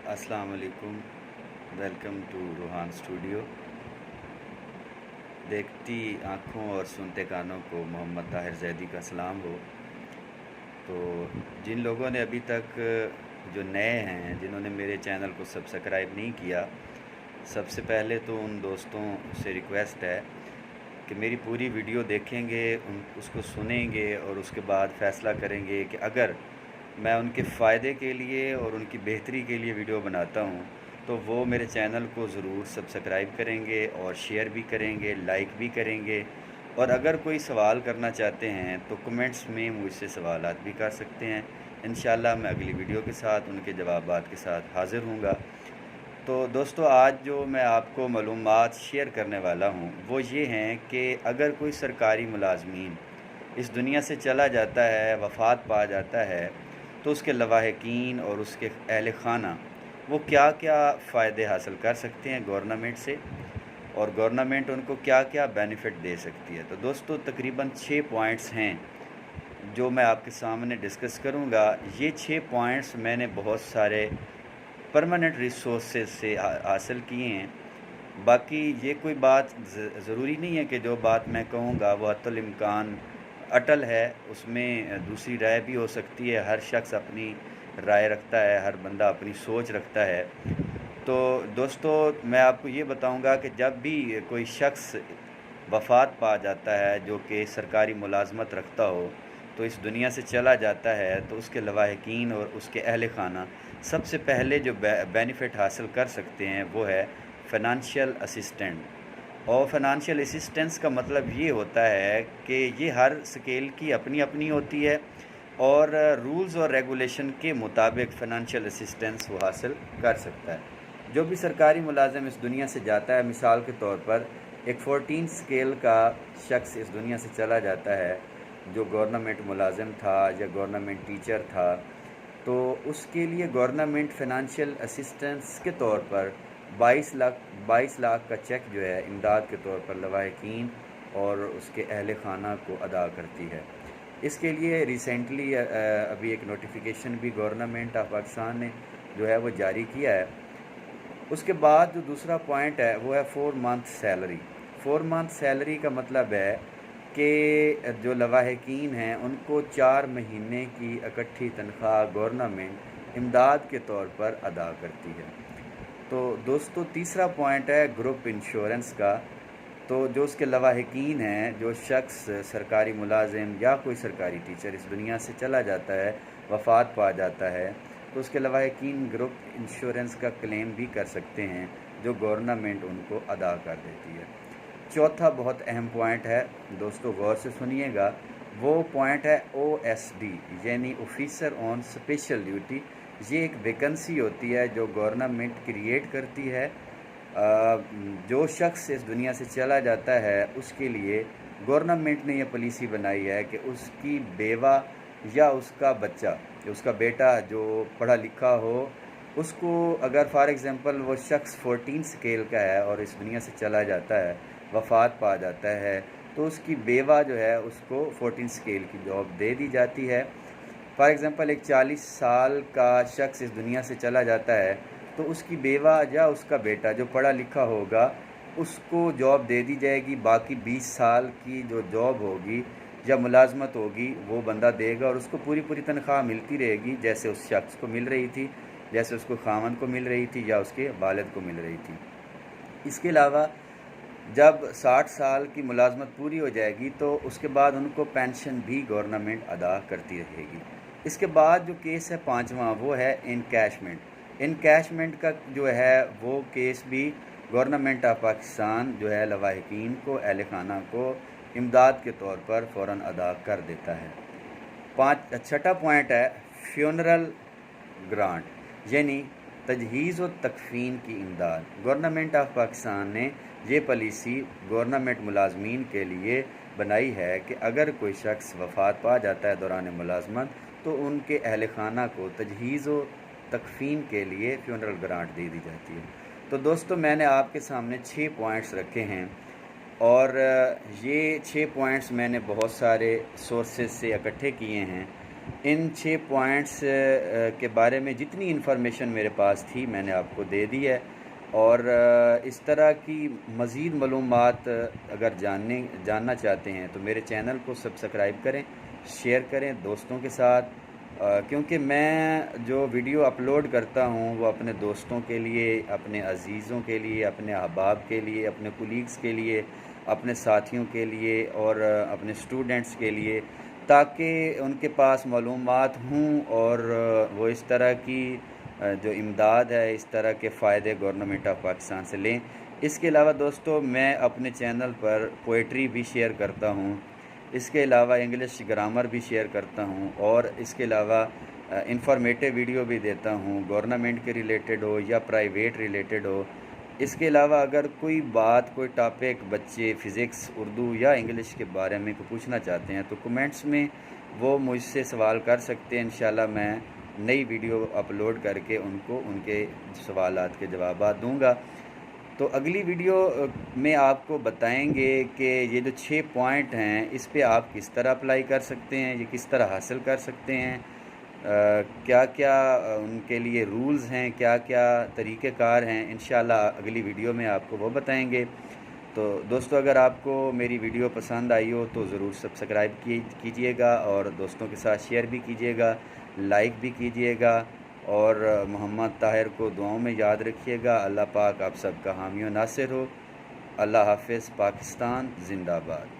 अस्सलाम वालेकुम। Welcome to Ruhan studio. देखती आँखों और सुनते कानों को मोहम्मद ताहिर जैदी का सलाम हो। तो जिन लोगों ने अभी तक जो नए हैं, जिन्होंने मेरे चैनल को सब्सक्राइब नहीं किया, सबसे पहले तो उन दोस्तों से रिक्वेस्ट है कि मेरी पूरी वीडियो देखेंगे, उसको सुनेंगे और उसके बाद फ़ैसला करेंगे कि अगर मैं उनके फ़ायदे के लिए और उनकी बेहतरी के लिए वीडियो बनाता हूँ तो वो मेरे चैनल को ज़रूर सब्सक्राइब करेंगे और शेयर भी करेंगे, लाइक भी करेंगे। और अगर कोई सवाल करना चाहते हैं तो कमेंट्स में मुझसे सवालात भी कर सकते हैं। इंशाल्लाह मैं अगली वीडियो के साथ उनके जवाबात के साथ हाज़िर हूँगा। तो दोस्तों, आज जो मैं आपको मालूमात शेयर करने वाला हूँ वो ये हैं कि अगर कोई सरकारी मुलाज़मीन इस दुनिया से चला जाता है, वफ़ात पा जाता है, तो उसके लवाहिकीन और उसके अहल खाना वो क्या क्या फ़ायदे हासिल कर सकते हैं गवर्नमेंट से, और गवर्नमेंट उनको क्या क्या बेनिफिट दे सकती है। तो दोस्तों, तकरीबन 6 पॉइंट्स हैं जो मैं आपके सामने डिस्कस करूंगा। ये 6 पॉइंट्स मैंने बहुत सारे परमानेंट रिसोर्सेज से हासिल किए हैं। बाकी ये कोई बात ज़रूरी नहीं है कि जो बात मैं कहूँगा वो हत्तुल इम्कान अटल है, उसमें दूसरी राय भी हो सकती है। हर शख्स अपनी राय रखता है, हर बंदा अपनी सोच रखता है। तो दोस्तों, मैं आपको ये बताऊंगा कि जब भी कोई शख्स वफ़ात पा जाता है जो कि सरकारी मुलाजमत रखता हो, तो इस दुनिया से चला जाता है, तो उसके लवाहिकीन और उसके अहल खाना सबसे पहले जो बेनिफिट हासिल कर सकते हैं वो है फ़ाइनेंशियल असिस्टेंट। और फ़ाइनेंशियल असिस्टेंस का मतलब ये होता है कि ये हर स्केल की अपनी अपनी होती है और रूल्स और रेगुलेशन के मुताबिक फ़ाइनेंशियल असिस्टेंस वो हासिल कर सकता है। जो भी सरकारी मुलाजिम इस दुनिया से जाता है, मिसाल के तौर पर एक 14 स्केल का शख्स इस दुनिया से चला जाता है जो गवर्नमेंट मुलाजिम था या गवर्नमेंट टीचर था, तो उसके लिए गवर्नमेंट फ़ाइनेंशियल असिस्टेंस के तौर पर 22 लाख का चेक जो है इमदाद के तौर पर लवाहिकीन और उसके अहल खाना को अदा करती है। इसके लिए रिसेंटली अभी एक नोटिफिकेशन भी गवर्नमेंट ऑफ पाकिस्तान ने जो है वो जारी किया है। उसके बाद जो दूसरा पॉइंट है वो है 4 मंथ सैलरी। 4 मंथ सैलरी का मतलब है कि जो लवाहिकीन हैं उनको 4 महीने की इकट्ठी तनख्वाह गवर्नमेंट इमदाद के तौर पर अदा करती है। तो दोस्तों, तीसरा पॉइंट है ग्रुप इंश्योरेंस का। तो जो उसके लवाहिकीन हैं, जो शख्स सरकारी मुलाजिम या कोई सरकारी टीचर इस दुनिया से चला जाता है, वफ़ात पा जाता है, तो उसके लवाहिकीन ग्रुप इंश्योरेंस का क्लेम भी कर सकते हैं जो गवर्नमेंट उनको अदा कर देती है। चौथा बहुत अहम पॉइंट है दोस्तों, गौर से सुनिएगा। वो पॉइंट है OSD, यानी ऑफिसर ऑन स्पेशल ड्यूटी। ये एक वैकेंसी होती है जो गवर्नमेंट क्रिएट करती है। जो शख्स इस दुनिया से चला जाता है उसके लिए गवर्नमेंट ने यह पॉलिसी बनाई है कि उसकी बेवा या उसका बच्चा, उसका बेटा जो पढ़ा लिखा हो, उसको अगर फॉर एग्ज़ाम्पल वो शख्स 14 स्केल का है और इस दुनिया से चला जाता है, वफ़ात पा जाता है, तो उसकी बेवा जो है उसको 14 स्केल की जॉब दे दी जाती है। फॉर एग्ज़ाम्पल एक 40 साल का शख्स इस दुनिया से चला जाता है, तो उसकी बेवा या उसका बेटा जो पढ़ा लिखा होगा उसको जॉब दे दी जाएगी। बाकी 20 साल की जो जॉब होगी या मुलाजमत होगी वो बंदा देगा और उसको पूरी पूरी तनख्वाह मिलती रहेगी, जैसे उस शख्स को मिल रही थी, जैसे उसको खामन को मिल रही थी या उसके वालिद को मिल रही थी। इसके अलावा जब 60 साल की मुलाजमत पूरी हो जाएगी तो उसके बाद उनको पेंशन भी गवर्नमेंट अदा करती रहेगी। इसके बाद जो केस है पाँचवा, वो है इनकैशमेंट। इनकैशमेंट का जो है वो केस भी गवर्नमेंट ऑफ पाकिस्तान जो है लवाहिकीन को, अहल खाना को इमदाद के तौर पर फ़ौरन अदा कर देता है। छठा पॉइंट है फ्यूनरल ग्रांट, यानी तजहीज़ व तकफ़ीन की इमदाद। गवर्नमेंट ऑफ पाकिस्तान ने ये पॉलिसी गवर्नमेंट मुलाजमीन के लिए बनाई है कि अगर कोई शख्स वफ़ात पा जाता है दौरान मुलाजमत, तो उनके अहल खाना को तजहीज़ व तकफ़ीन के लिए फ्यूनरल ग्रांट दे दी जाती है। तो दोस्तों, मैंने आपके सामने 6 पॉइंट्स रखे हैं और ये 6 पॉइंट्स मैंने बहुत सारे सोर्सेज से इकट्ठे किए हैं। ان 6 پوائنٹس کے بارے میں جتنی انفارمیشن میرے پاس تھی میں نے آپ کو دے دی ہے، اور اس طرح کی مزید معلومات اگر جاننا چاہتے ہیں تو میرے چینل کو سبسکرائب کریں، شیئر کریں دوستوں کے ساتھ، کیونکہ میں جو ویڈیو اپلوڈ کرتا ہوں وہ اپنے دوستوں کے لیے، اپنے عزیزوں کے لیے، اپنے احباب کے لیے، اپنے کولیگز کے لیے، اپنے ساتھیوں کے لیے اور اپنے اسٹوڈنٹس کے لیے، تاکہ ان کے پاس معلومات ہوں اور وہ اس طرح کی جو امداد ہے، اس طرح کے فائدے گورنمنٹ آف پاکستان سے لیں۔ اس کے علاوہ دوستو میں اپنے چینل پر پوئٹری بھی شیئر کرتا ہوں، اس کے علاوہ انگلش گرامر بھی شیئر کرتا ہوں، اور اس کے علاوہ انفارمیٹیو ویڈیو بھی دیتا ہوں، گورنمنٹ کے ریلیٹڈ ہو یا پرائیویٹ ریلیٹڈ ہو۔ اس کے علاوہ اگر کوئی بات، کوئی ٹاپک بچے فزکس، اردو یا انگلش کے بارے میں پوچھنا چاہتے ہیں تو کمنٹس میں وہ مجھ سے سوال کر سکتے ہیں، انشاءاللہ میں نئی ویڈیو اپلوڈ کر کے ان کو ان کے سوالات کے جوابات دوں گا۔ تو اگلی ویڈیو میں آپ کو بتائیں گے کہ یہ جو 6 پوائنٹ ہیں اس پہ آپ کس طرح اپلائی کر سکتے ہیں، یہ کس طرح حاصل کر سکتے ہیں، کیا کیا ان کے لیے رولز ہیں، کیا کیا طریقہ کار ہیں، انشاءاللہ اگلی ویڈیو میں آپ کو وہ بتائیں گے۔ تو دوستو اگر آپ کو میری ویڈیو پسند آئی ہو تو ضرور سبسکرائب کیجئے گا، اور دوستوں کے ساتھ شیئر بھی کیجئے گا، لائک بھی کیجئے گا، اور محمد طاہر کو دعاؤں میں یاد رکھیے گا۔ اللہ پاک آپ سب کا حامی و ناصر ہو۔ اللہ حافظ۔ پاکستان زندہ باد۔